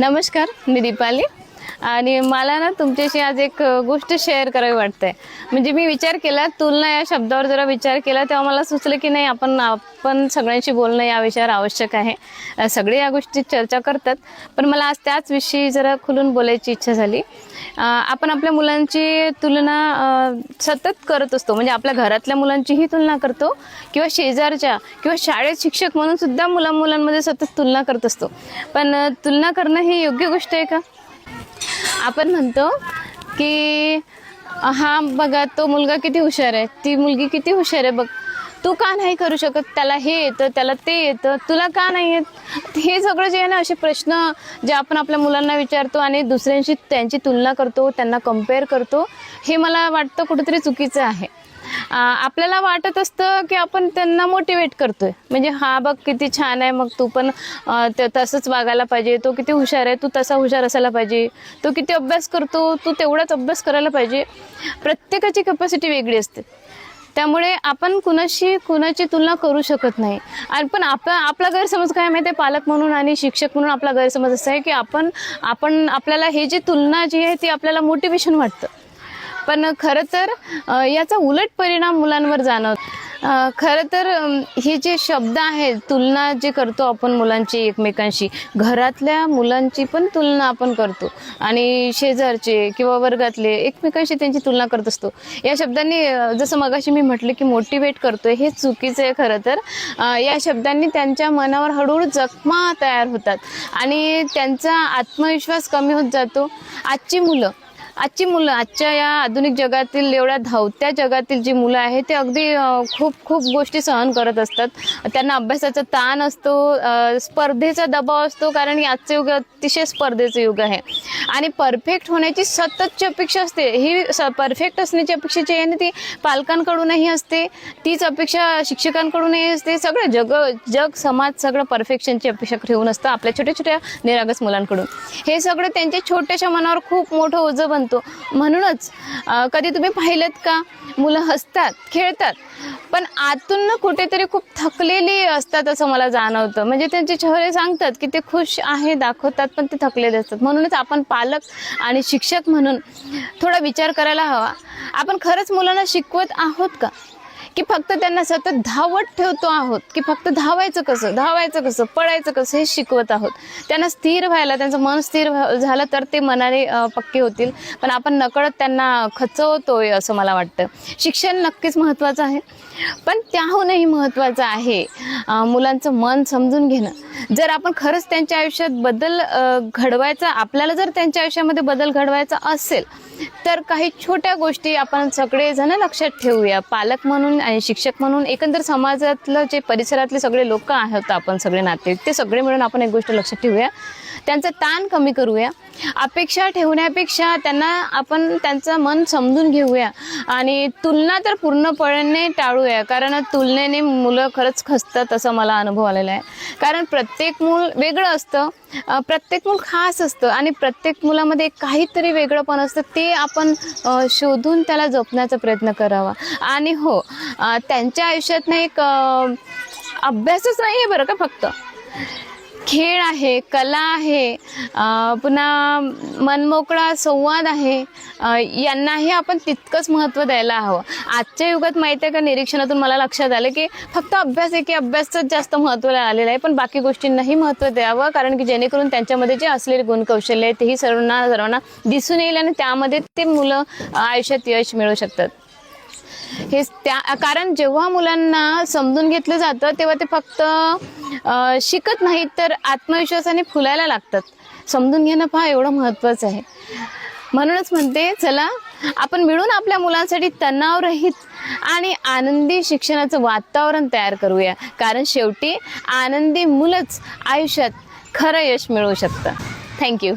नमस्कार, मी दीपाली आणि मला ना तुमच्याशी आज एक गोष्ट शेअर करावी वाटते। म्हणजे मी विचार केला, तुलना या शब्दावर जरा विचार केला तेव्हा मला सुचलं की नाही आपण सगळ्यांशी बोलणं या विषयावर आवश्यक आहे। सगळे या गोष्टी चर्चा करतात, पण मला आज त्याच विषयी जरा खुलून बोलायची इच्छा झाली। आपण आपल्या मुलांची तुलना सतत करत असतो, म्हणजे आपल्या घरातल्या मुलांचीही तुलना करतो किंवा शेजारच्या किंवा शाळेत शिक्षक म्हणून सुद्धा मुलांमध्ये सतत तुलना करत असतो। पण तुलना करणं ही योग्य गोष्ट आहे का? आपण म्हणतो की हा बघा, तो मुलगा किती हुशार आहे, ती मुलगी किती हुशार आहे, बघ तू का नाही करू शकत, त्याला हे येतं, त्याला ते येतं, तुला का नाही येत। हे सगळं जे आहे ना, असे प्रश्न जे आपण आपल्या मुलांना विचारतो आणि दुसऱ्यांशी त्यांची तुलना करतो, त्यांना कंपेअर करतो, हे मला वाटतं कुठेतरी चुकीचं आहे। आपल्याला वाटत असतं की आपण त्यांना मोटिवेट करतोय, म्हणजे हा बघ किती छान आहे, मग तू पण तसंच वागायला पाहिजे, तो किती हुशार आहे, तू तसा हुशार असायला पाहिजे, तो किती अभ्यास करतो, तू तेवढाच अभ्यास करायला पाहिजे। प्रत्येकाची कॅपॅसिटी वेगळी असते, त्यामुळे आपण कुणाची तुलना करू शकत नाही। आणि पण आपला गैरसमज काय माहिती आहे, पालक म्हणून आणि शिक्षक म्हणून आपला गैरसमज असा आहे की आपल्याला हे जी तुलना जी आहे ती आपल्याला मोटिवेशन वाटतं, पण खरं तर याचा उलट परिणाम मुलांवर जाणवतो। खरं तर हे जे शब्द आहेत, तुलना जे करतो आपण मुलांची एकमेकांशी, घरातल्या मुलांची पण तुलना आपण करतो आणि शेजारचे किंवा वर्गातले एकमेकांशी त्यांची तुलना करत असतो। या शब्दांनी जसं मगाशी मी म्हटलं की मोटिवेट करतोय, हे चुकीचं आहे। खरं तर या शब्दांनी त्यांच्या मनावर हळूहळू जखमा तयार होतात आणि त्यांचा आत्मविश्वास कमी होत जातो। आजची मुलं आजच्या या आधुनिक जगातील, एवढ्या धावत्या जगातील जी मुलं आहेत ते अगदी खूप गोष्टी सहन करत असतात। त्यांना अभ्यासाचा ताण असतो, स्पर्धेचा दबाव असतो, कारण आजचं युग अतिशय स्पर्धेचं युग आहे आणि परफेक्ट होण्याची सततची अपेक्षा असते। ही परफेक्ट असण्याची अपेक्षा जी आहे ना, ती पालकांकडूनही असते, तीच अपेक्षा शिक्षकांकडूनही असते। सगळं जग समाज सगळं परफेक्शनची अपेक्षा ठेवून असतं आपल्या छोट्या छोट्या निरागस मुलांकडून। हे सगळं त्यांच्या छोट्याशा मनावर खूप मोठं ओझं बनतं। म्हणूनच कधी तुम्ही पाहिलं का, मुलं हसतात, खेळतात, पण आतून कुठेतरी खूप थकलेली असतात असं मला जाणवतं। म्हणजे त्यांचे चेहरे सांगतात की ते खुश आहे, दाखवतात, पण ते थकलेले असतात। म्हणूनच आपण पालक आणि शिक्षक म्हणून थोडा विचार करायला हवा, आपण खरंच मुलांना शिकवत आहोत का, की फक्त त्यांना सतत धावत ठेवतो आहोत, की फक्त धावायचं कसं, पळायचं कसं हे शिकवत आहोत। त्यांना स्थिर व्हायला, त्यांचं मन स्थिर झालं तर ते मनाने पक्के होतील, पण आपण नकळत त्यांना खचवतोय असं मला वाटतं। शिक्षण नक्कीच महत्त्वाचं आहे, पण त्याहूनही महत्त्वाचं आहे मुलांचं मन समजून घेणं। जर आपण खरंच त्यांच्या आयुष्यात बदल घडवायचा, आपल्याला जर त्यांच्या आयुष्यामध्ये बदल घडवायचा असेल तर काही छोट्या गोष्टी आपण सगळेजण लक्षात ठेवूया, पालक म्हणून आणि शिक्षक म्हणून, एकंदर समाजातलं जे परिसरातले सगळे लोक आहेत, आपण सगळे नाते, ते सगळे मिळून आपण एक गोष्ट लक्षात ठेवूया, त्यांचं ताण कमी करूया। अपेक्षा ठेवण्यापेक्षा आपण त्यांचं मन समजून घेऊया आणि तुलना तर पूर्णपणे टाळूया, कारण तुलनेने मुलं खरंच खचतात असं मला अनुभव आलेला आहे। कारण प्रत्येक मूल वेगळं असतं, प्रत्येक मूल खास असतं आणि प्रत्येक मुलामध्ये काहीतरी वेगळंपण असतं, ते आपण शोधून त्याला जपण्याचा प्रयत्न करावा। आणि हो, त्यांच्या आयुष्यात एक अभ्यासच नाही आहे बरं का, फक्त खेळ आहे, कला आहे, पुन्हा मनमोकळा संवाद आहे, यांनाही आपण तितकंच महत्त्व द्यायला हवं। आजच्या युगात माहिती आहे का, निरीक्षणातून मला लक्षात आलं की फक्त अभ्यास आहे की अभ्यासच जास्त महत्त्व आलेलं आहे, पण बाकी गोष्टींनाही महत्त्व द्यावं, कारण की जेणेकरून त्यांच्यामध्ये जे असलेले गुणकौशल्य आहे तेही सर्वांना दिसून येईल आणि त्यामध्ये ते मुलं आयुष्यात यश मिळवू शकतात। कारण जेव्हा मुलांना समजून घेतलं जातं तेव्हा ते फक्त शिकत नाहीत, तर आत्मविश्वासाने फुलायला लागतात। समजून घेणं फार एवढं महत्त्वाचं आहे। म्हणूनच म्हणते, चला आपण मिळून आपल्या मुलांसाठी तणावरहित आणि आनंदी शिक्षणाचं वातावरण तयार करूया, कारण शेवटी आनंदी मुलंच आयुष्यात खरं यश मिळवू शकतं। थँक्यू।